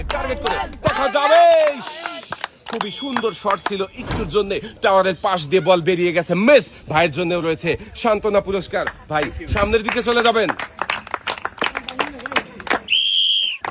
করে টার্গেট করে দেখা যাবে। খুবই সুন্দর শট ছিল, একটুর জন্য টাওয়ারের পাশ দিয়ে বল বেরিয়ে গেছে, মিস। ভাইয়ের জন্যও রয়েছে সান্ত্বনা পুরস্কার। ভাই সামনের দিকে চলে যাবেন।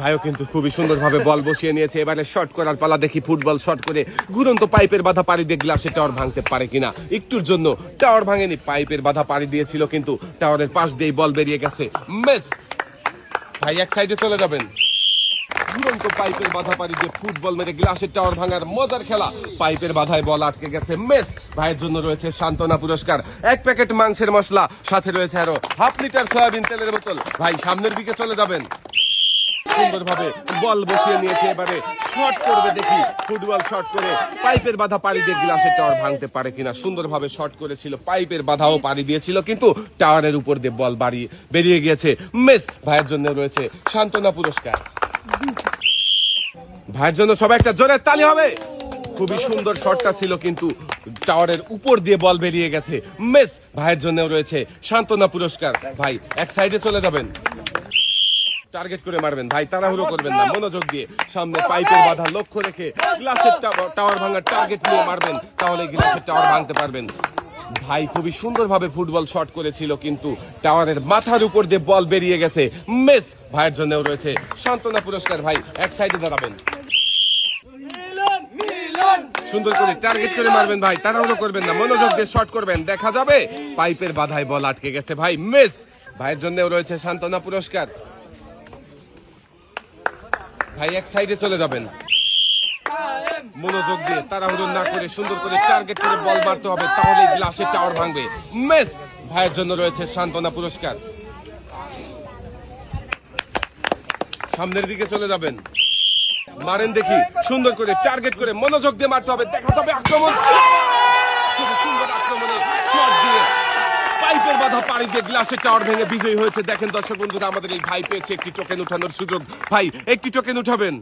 ভাইও কিন্তু খুবই সুন্দরভাবে বল বসিয়ে নিয়েছে। এবারে শট করার পালা, দেখি ফুটবল শট করে ঘুরন্ত পাইপের বাধা পাড়ি দিয়ে গ্লাসে টাওয়ার ভাঙতে পারে কিনা। একটুর জন্য টাওয়ার ভাঙেনি, পাইপের বাধা পাড়ি দিয়েছিল কিন্তু টাওয়ারের পাশ দিয়ে বল বেরিয়ে গেছে, মিস। ভাই এক সাইডে চলে যাবেন। ঘুরন্ত পাইপের বাধা পাড়ি দিয়ে ফুটবল মেরে গ্লাসের টাওয়ার ভাঙার মজার খেলা, পাইপের বাধায় বল আটকে গেছে, মিস। ভাইয়ের জন্য রয়েছে সান্ত্বনা পুরস্কার, 1 প্যাকেট মাংসের মশলা, সাথে রয়েছে আরো 1/2 লিটার সয়াবিন তেলের বোতল। ভাই সামনের দিকে চলে যাবেন। সুন্দরভাবে বল বসিয়ে নিয়েছে, এবারে শট করবে, দেখি ফুটবল শট করে পাইপের বাধা পাড়ি দিয়ে গ্লাসের টাওয়ার ভাঙতে পারে কিনা। সুন্দরভাবে শট করেছিল, পাইপের বাধাও পাড়ি দিয়েছিল কিন্তু টাওয়ারের উপর দিয়ে বল বেরিয়ে গিয়েছে, মিস। ভাইয়ের জন্য রয়েছে সান্ত্বনা পুরস্কার। ভাইয়ের জন্য সবাই একটা জোরে তালি হবে। খুবই সুন্দর শটটা ছিল কিন্তু টাওয়ারের উপর দিয়ে বল বেরিয়ে গেছে, মিস। ভাইয়ের জন্য রয়েছে সান্ত্বনা পুরস্কার। ভাই এক সাইডে চলে যাবেন। টার্গেট করে মারবেন ভাই, তাড়াহুড়ো করবেন না, মনোযোগ দিয়ে সামনে পাইপের বাধা লক্ষ্য রেখে গ্লাসের টাওয়ার ভাঙার টার্গেট নিয়ে মারবেন, তাহলে গ্লাসের টাওয়ার ভাঙতে পারবেন। ভাই খুবই সুন্দরভাবে ফুটবল শট করেছিল কিন্তু টাওয়ারের মাথার উপর দিয়ে বল বেরিয়ে গেছে, মিস। ভাইয়ের জন্যও রয়েছে সান্ত্বনা পুরস্কার। ভাই এক সাইডে দাঁড়াবেন। সুন্দর করে টার্গেট করে মারবেন ভাই, তাড়াহুড়ো করবেন না, মনোযোগ দিয়ে শট করবেন, দেখা যাবে পাইপের বাধায় বল আটকে গেছে, ভাই মিস। ভাইয়ের জন্যও রয়েছে সান্ত্বনা পুরস্কার। ভাই এক সাইডে চলে যাবেন। মনোযোগ দিয়ে তাড়াহুড়ো না করে সুন্দর করে টার্গেট করে বল মারতে হবে, তাহলে গ্লাসের টাওয়ার ভাঙবে, মিস। ভাইয়ের জন্য রয়েছে সান্ত্বনা পুরস্কার। সামনের দিকে চলে যাবেন, মারেন দেখি, সুন্দর করে টার্গেট করে মনোযোগ দিয়ে মারতে হবে, দেখা যাবে আক্রমণ। খুব সুন্দর আক্রমণে শট দিয়ে পাইপের বাধা পাড়ি দিয়ে গ্লাসের টাওয়ার ভেঙে বিজয়ী হয়েছে। দেখেন দর্শক বন্ধুরা, আমাদের এই ভাই পেয়েছে একটি টোকেন উঠানোর সুযোগ। ভাই একটি টোকেন উঠাবেন,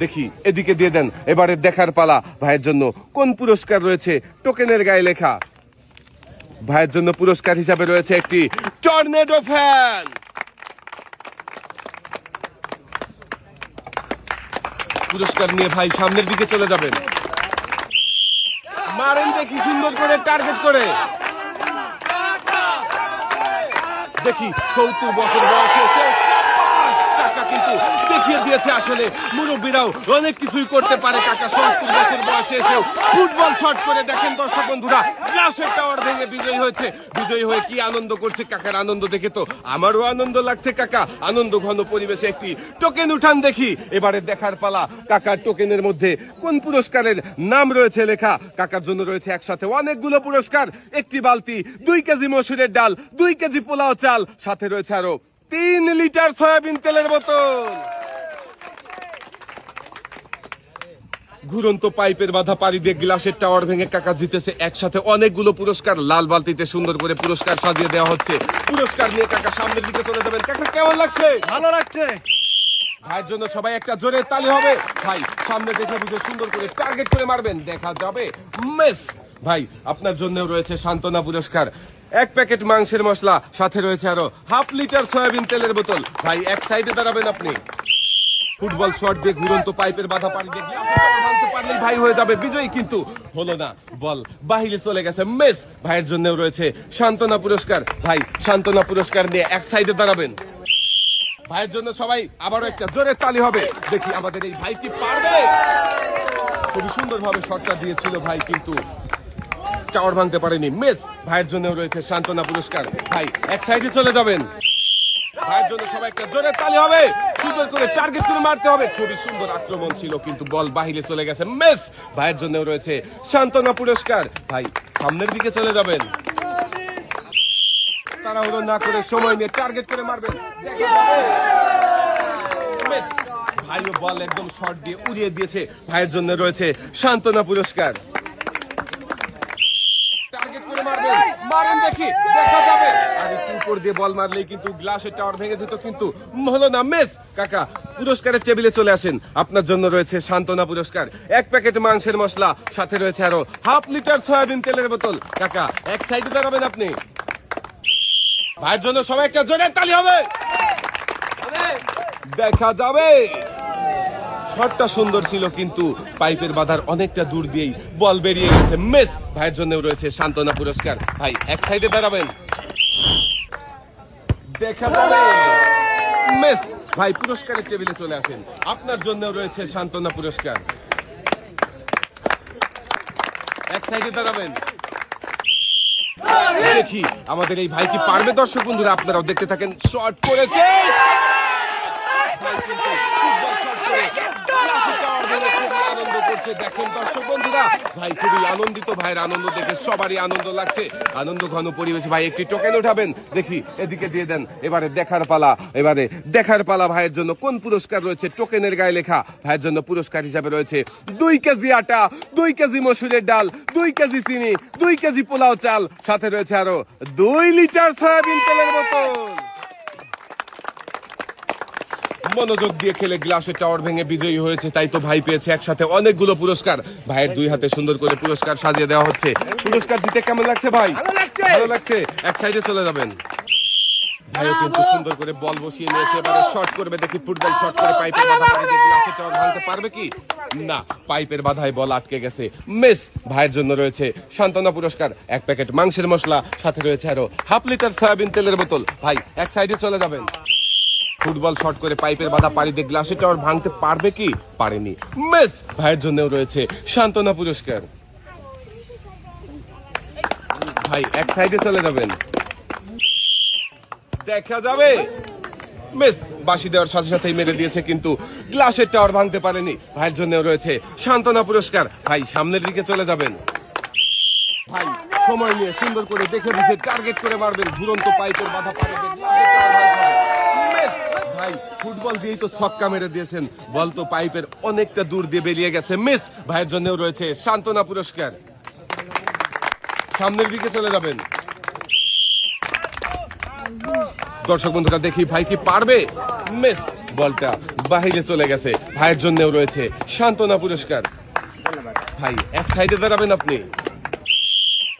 দেখি এদিকে দিয়ে দেন। এবারে দেখার পালা ভাইয়ের জন্য কোন পুরস্কার রয়েছে টোকেনের গায়ে লেখা। ভাইয়ের জন্য পুরস্কার হিসাবে রয়েছে একটি টর্নেডো ফ্যান। পুরস্কার নিয়ে ভাই সামনের দিকে চলে যাবেন। মারেন দেখি সুন্দর করে টার্গেট করে, দেখি 70 বছর বয়সে কাকা কিন্তু দেখিয়ে দিয়েছে আসলে মুরব্বীরাও অনেক কিছুই করতে পারে। কাকা 70 বছর বয়সে এসেও ফুটবল শট করে, দেখেন দর্শক বন্ধুরা, গ্লাসের টাওয়ার ভেঙে বিজয়ী হয়েছে। বিজয়ী হয়ে কি আনন্দ করছে, কাকার আনন্দ দেখে তো আমারও আনন্দ লাগছে। কাকা আনন্দ ঘন পরিবেশে একটি টোকেন উঠান দেখি। এবারে দেখার পালা, কাকার টোকেনের মধ্যে কোন পুরস্কারের নাম রয়েছে লেখা। কাকার জন্য রয়েছে একসাথে অনেকগুলো পুরস্কার, একটি বালতি, 2 কেজি মসুরের ডাল, 2 কেজি পোলাও চাল, সাথে রয়েছে আরো 3 লিটার সয়াবিন তেলের বোতল। ঘুরন্ত পাইপের বাধা পাড়ি দিয়ে গ্লাসের টাওয়ার ভেঙে কাকা জিতেছে একসাথে অনেকগুলো পুরস্কার। লাল বালতিতে সুন্দর করে পুরস্কার সাজিয়ে দেওয়া হচ্ছে। পুরস্কার নিয়ে কাকা সামনের দিকে চলে যাবেন। কাকা কেমন লাগছে? ভালো লাগছে। ভাইয়ের জন্য সবাই একটা জোরে তালি হবে। ভাই সামনে দেখে বুঝে সুন্দর করে টার্গেট করে মারবেন, দেখা যাবে, মিস। ভাই আপনার জন্যও রয়েছে সান্ত্বনা পুরস্কার, 1 প্যাকেট মাংসের মশলা, সাথে রয়েছে আরো 1/2 লিটার সয়াবিন তেলের বোতল। ভাই এক সাইডে দাঁড়াবেন আপনি। ফুটবল শট দিয়ে ঘুরন্ত পাইপের বাধা পাড়ি দিয়ে গ্লাসের টাওয়ার ভাঙতে পারলেই ভাই হয়ে যাবে বিজয়ী, কিন্তু হলো না, বল বাহিরে চলে গেছে, মিস। ভাইয়ের জন্যও রয়েছে সান্ত্বনা পুরস্কার। ভাই সান্ত্বনা পুরস্কার নিয়ে এক সাইডে দাঁড়াবেন। ভাইয়ের জন্য সবাই আবারও একটা জোরে তালি হবে, দেখি আমাদের এই ভাই কি পারবে। খুবই সুন্দরভাবে শটটা দিয়েছিল ভাই, কিন্তু টাওয়ার ভাঙতে পারেনি, মিস। ভাইয়ের জন্য রয়েছে সান্ত্বনা পুরস্কার। ভাই এক সাইডে চলে যাবেন। ভাইয়ের জন্য সবাই একটা জোরে তালি হবে, সুন্দর করে টার্গেট করে মারতে হবে। খুবই সুন্দর আক্রমণ ছিল কিন্তু বল বাহিরে চলে গেছে, মিস। ভাইয়ের জন্য রয়েছে সান্ত্বনা পুরস্কার। ভাই সামনের দিকে চলে যাবেন, তাড়াহুড়ো না করে সময় নিয়ে টার্গেট করে মারবেন, দেখা যাবে, মিস। ভাইও বল একদম শর্ট দিয়ে উড়িয়ে দিয়েছে। ভাইয়ের জন্য রয়েছে সান্ত্বনা পুরস্কার। টার্গেট করে মারবেন, মারেন দেখি, দেখা যাবে। আর একটু উপর দিয়ে বল মারলেই কিন্তু গ্লাসের টাওয়ার ভেঙে যেত, কিন্তু হলো না, মিস। কাকা পুরস্কারের টেবিলে চলে আসেন, আপনার জন্য রয়েছে সান্ত্বনা পুরস্কার, 1 প্যাকেট মাংসের মশলা, সাথে রয়েছে আরো 1/2 লিটার সয়াবিন তেলের বোতল। কাকা এক সাইডে দাঁড়াবেন আপনি। ভাইয়ের জন্য সবাই একটা জোরে তালি হবে। দেখা যাবে। শটটা সুন্দর ছিল কিন্তু পাইপের বাধার অনেকটা দূর দিয়েই বল বেরিয়ে গেছে, মিস। ভাইয়ের জন্য রয়েছে সান্ত্বনা পুরস্কার। ভাই এক সাইডে দাঁড়াবেন, দেখা যাবে, মিস। ভাই পুরস্কারের টেবিলে চলে আসেন, আপনার জন্য রয়েছে সান্ত্বনা পুরস্কার। এক সাইডে দাঁড়াবেন, দেখি আমাদের এই ভাই কি পারবে। দর্শক বন্ধুরা আপনারাও দেখতে থাকেন, শট করেছে ভাই, কিন্তু ফুটবল শট করে আনন্দ করছে। দেখেন দর্শক বন্ধুরা, ভাই খুবই আনন্দিত, ভাইয়ের আনন্দ দেখে সবারই আনন্দ লাগছে। আনন্দ ঘন পরিবেশে ভাই একটি টোকেন উঠাবেন, দেখি এদিকে দিয়ে দেন। এবারে দেখার পালা, এবারে দেখার পালা। ভাইয়ের জন্য কোন পুরস্কার রয়েছে? টোকেনের গায়ে লেখা ভাইয়ের জন্য পুরস্কার হিসাবে রয়েছে 2 কেজি আটা, 2 কেজি মসুরের ডাল, 2 কেজি চিনি, 2 কেজি পোলাও চাল, সাথে রয়েছে আরো 2 লিটার সয়াবিন তেলের বোতল। মনোযোগ দিয়ে খেলে গ্লাসের টাওয়ার ভেঙে বিজয়ী হয়েছে, তাই তো ভাই পেয়েছে একসাথে অনেকগুলো পুরস্কার। ভাইয়ের 2 হাতে সুন্দর করে পুরস্কার সাজিয়ে দেওয়া হচ্ছে। পুরস্কার জিতে কেমন লাগছে ভাই? ভালো লাগছে। এক সাইডে চলে যাবেন। ভাইও কিন্তু সুন্দর করে বল বসিয়ে নিয়েছে, এবারে শট করবে, দেখি ফুটবল শট করে পাইপের বাধা পারে, গ্লাসের টাওয়ার ভাঙতে পারবে কি না। পাইপের বাধায় বল আটকে গেছে, মিস। ভাইয়ের জন্য রয়েছে সান্ত্বনা পুরস্কার, 1 প্যাকেট মাংসের মশলা, সাথে রয়েছে আরো 1/2 লিটার সয়াবিন তেলের বোতল। ভাই এক সাইডে চলে যাবেন। ফুটবল শট করে পাইপের বাধা পারি দিয়ে গ্লাসের টাওয়ার ভাঙতে পারবে কি? পারেনি, মিস। ভাইয়ের জন্য রয়েছে সান্ত্বনা পুরস্কার। ভাই এক সাইডে চলে যাবেন, দেখা যাবে, মিস। বাঁশি দেওয়ার সাথে সাথেই মেরে দিয়েছে কিন্তু গ্লাসের টাওয়ার ভাঙতে পারেনি। ভাইয়ের জন্য রয়েছে সান্ত্বনা পুরস্কার। ভাই সামনের দিকে চলে যাবেন। ভাই সময় নিয়ে সুন্দর করে দেখে বুঝে টার্গেট করে মারবেন, ঘুরন্ত পাইপের বাধা পারে দিয়ে গ্লাসের টাওয়ার ভাঙতে হবে। ভাই ফুটবল দিয়েই তো ছক্কা মেরে দিয়েছেন, বল তো পাইপের অনেকটা দূর দিয়ে বেরিয়ে গেছে, মিস। ভাইয়ের জন্যও রয়েছে সান্ত্বনা পুরস্কার। সামনের দিকে চলে যাবেন। দর্শক বন্ধুরা দেখি ভাই কি পারবে, মিস। বলটা বাহিরে চলে গেছে। ভাইয়ের জন্যও রয়েছে সান্ত্বনা পুরস্কার। ভাই এক সাইডে দাঁড়াবেন আপনি।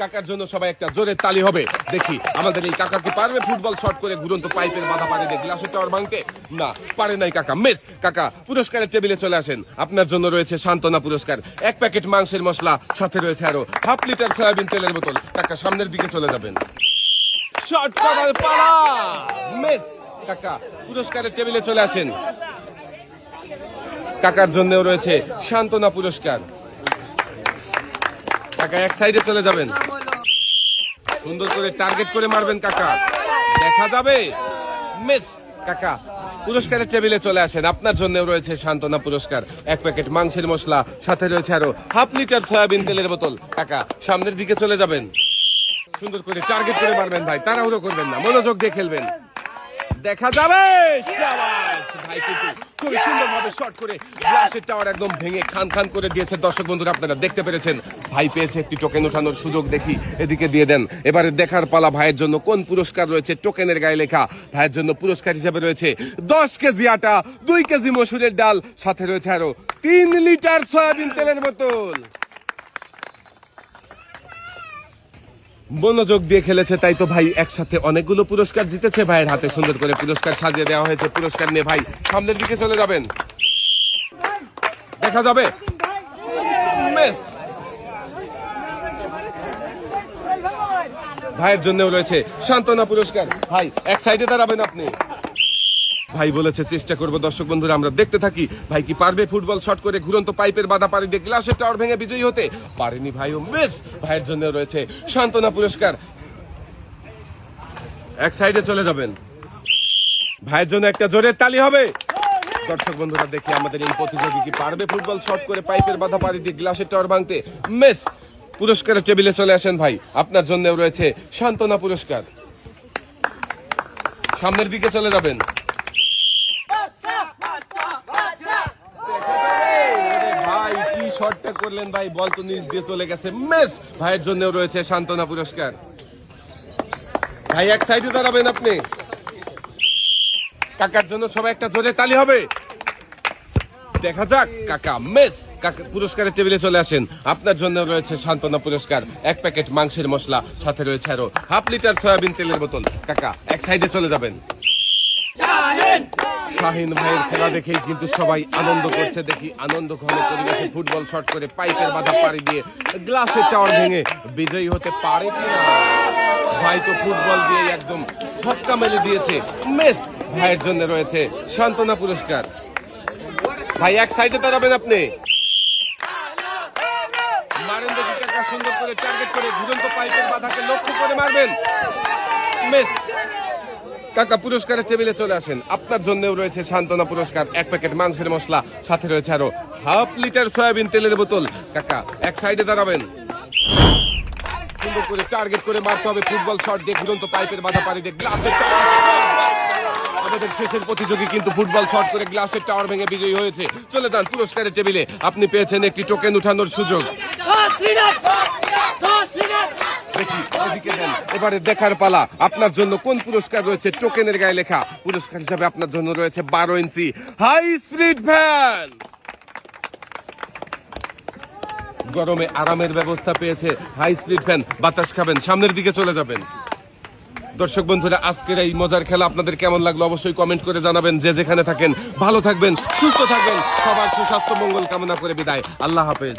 কাকার জন্য সবাই একটা জোরে তালি হবে, দেখি আমাদের এই কাকা কি পারবে ফুটবল শট করে ঘুরন্ত পাইপের বাধা পারে দিয়ে গ্লাসের টাওয়ার ভাঙতে। না, পারে নাই কাকা, মিস। কাকা পুরস্কারের টেবিলে চলে আসেন, আপনার জন্য রয়েছে সান্ত্বনা পুরস্কার, 1 প্যাকেট মাংসের মশলা, সাথে রয়েছে আরো 1/2 লিটার সয়াবিন তেলের বোতল। কাকা সামনের দিকে চলে যাবেন। শট করার পালা, মিস। কাকা পুরস্কারের টেবিলে চলে আসেন। কাকার জন্যও রয়েছে সান্ত্বনা পুরস্কার। কাকা এক সাইডে চলে যাবেন, সুন্দর করে টার্গেট করে মারবেন কাকা, দেখা যাবে, মিস। কাকা পুরস্কারের টেবিলে চলে আসেন, আপনার জন্য রয়েছে সান্ত্বনা পুরস্কার, 1 প্যাকেট মাংসের মশলা, সাথে রয়েছে আরো 1/2 লিটার সয়াবিন তেলের বোতল। কাকা সামনের দিকে চলে যাবেন, সুন্দর করে টার্গেট করে মারবেন। ভাই তাড়াহুড়ো করবেন না, মনোযোগ দিয়ে খেলবেন, দেখা যাবে, শাবাশ। ভাই কিন্তু খুবই সুন্দরভাবে শট করে গ্লাসের টাওয়ার একদম ভেঙে খান খান করে দিয়েছে। দর্শক বন্ধুরা আপনারা দেখতে পেরেছেন, ভাই পেয়েছে একটি টোকেন ওঠানোর সুযোগ, দেখি এদিকে দিয়ে দেন। এবারে দেখার পালা ভাইয়ের জন্য কোন পুরস্কার রয়েছে। টোকেনের গায়ে লেখা ভাইয়ের জন্য পুরস্কার হিসেবে রয়েছে 10 কেজি আটা, 2 কেজি মসুরের ডাল, সাথে রয়েছে আরো 3 লিটার সয়াবিন তেলের বোতল। মনোযোগ দিয়ে খেলেছে, তাই তো ভাই একসাথে অনেকগুলো পুরস্কার জিতেছে। ভাইয়ের হাতে সুন্দর করে পুরস্কার সাজিয়ে দেওয়া হয়েছে। পুরস্কার নিয়ে ভাই সামনের দিকে চলে যাবেন, দেখা যাবে, মিস। ভাইয়ের জন্যও রয়েছে সান্ত্বনা পুরস্কার। ভাই এক সাইডে দাঁড়াবেন আপনি। ভাই বলেছে চেষ্টা করবো। দর্শক বন্ধুরা আমরা দেখতে থাকি, ভাই কি পারবে ফুটবল শট করে ঘুরন্ত পাইপের বাধা পারি দিয়ে গ্লাসের টাওয়ার ভেঙে বিজয়ী হতে? পারেনি, ভাইও মিস। ভাইয়ের জন্য রয়েছে সান্ত্বনা পুরস্কার। এক সাইডে চলে যাবেন। ভাইয়ের জন্য একটা জোরে তালি হবে। দর্শক বন্ধুরা দেখি আমাদের এই প্রতিযোগী কি পারবে ফুটবল শট করে পাইপের বাধা পারি দিয়ে গ্লাসের টাওয়ার ভাঙতে, মিস। পুরস্কারের টেবিলে চলে আসেন ভাই, আপনার জন্য রয়েছে সান্ত্বনা পুরস্কার। সামনের দিকে চলে যাবেন। ভাই কি শটটা করলেন ভাই, বল তো নিচ দিয়ে চলে গেছে, মিস। ভাইয়ের জন্য রয়েছে সান্ত্বনা পুরস্কার। ভাই এক সাইডে দাঁড়াবেন আপনি। কাকার জন্য সবাই একটা জোরে তালি হবে, দেখা যাক, কাকা মিস। কাকা পুরস্কারের টেবিলে চলে আসেন, আপনার জন্য রয়েছে সান্ত্বনা পুরস্কার, 1 প্যাকেট মাংসের মশলা, সাথে রয়েছে আরো 1/2 লিটার সয়াবিন তেলের বোতল। কাকা এক সাইডে চলে যাবেন। শাহিন ভাইয়ের খেলা দেখেই কিন্তু সবাই আনন্দ করছে। দেখি আনন্দ ঘন পরিবেশে ফুটবল শট করে পাইপের বাধা পাড়ি দিয়ে গ্লাসের টাওয়ার ভেঙে বিজয়ী হতে পারে কিনা। ভাই তো ফুটবল দিয়ে একদম ছক্কা মেলে দিয়েছে। মেস ভাইয়ের জন্য রয়েছে সান্ত্বনা পুরস্কার। ভাই এক সাইডে দাঁড়াবেন আপনি, মারেন দেখি টাকা সুন্দর করে টার্গেট করে ঘুরন্ত পাইপের বাধাকে লক্ষ্য করে মারবেন। মেস কাকা পুরস্কারের টেবিলে চলে আসেন। আপনার জন্যও রয়েছে সান্ত্বনা পুরস্কার, 1 প্যাকেট মাংসের মশলা, সাথে রয়েছে আরো হাফ লিটার সয়াবিন তেলের বোতল। কাকা এক সাইডে দাঁড়াবেন, সুন্দর করে টার্গেট করে মারতে হবে ফুটবল শট দিয়ে ঘুরন্ত পাইপের বাধা পাড়ি দিয়ে গ্লাসের টাওয়ার। আমাদের শেষের প্রতিযোগী কিন্তু ফুটবল শট করে গ্লাসের টাওয়ার ভেঙে বিজয়ী হয়েছে। চলে যান পুরস্কারের টেবিলে, আপনি পেয়েছেন একটি টোকেন উঠানোর সুযোগ। দেখি এদিকে দেন, এবারে দেখার পালা আপনার জন্য কোন পুরস্কার রয়েছে। টোকেনের গায়ে লেখা পুরস্কার হিসাবে আপনার জন্য রয়েছে 12 ইঞ্চি হাই স্পিড ফ্যান। গরমে আরামের ব্যবস্থা পেয়েছে হাই স্পিড ফ্যান। বাতাস খাবেন, সামনের দিকে চলে যাবেন। দর্শক বন্ধুরা, আজকের এই মজার খেলা আপনাদের কেমন লাগলো অবশ্যই কমেন্ট করে জানাবেন। যে যেখানে থাকেন ভালো থাকবেন, সুস্থ থাকবেন। সবার সুস্বাস্থ্য মঙ্গল কামনা করে বিদায়। আল্লাহ হাফেজ।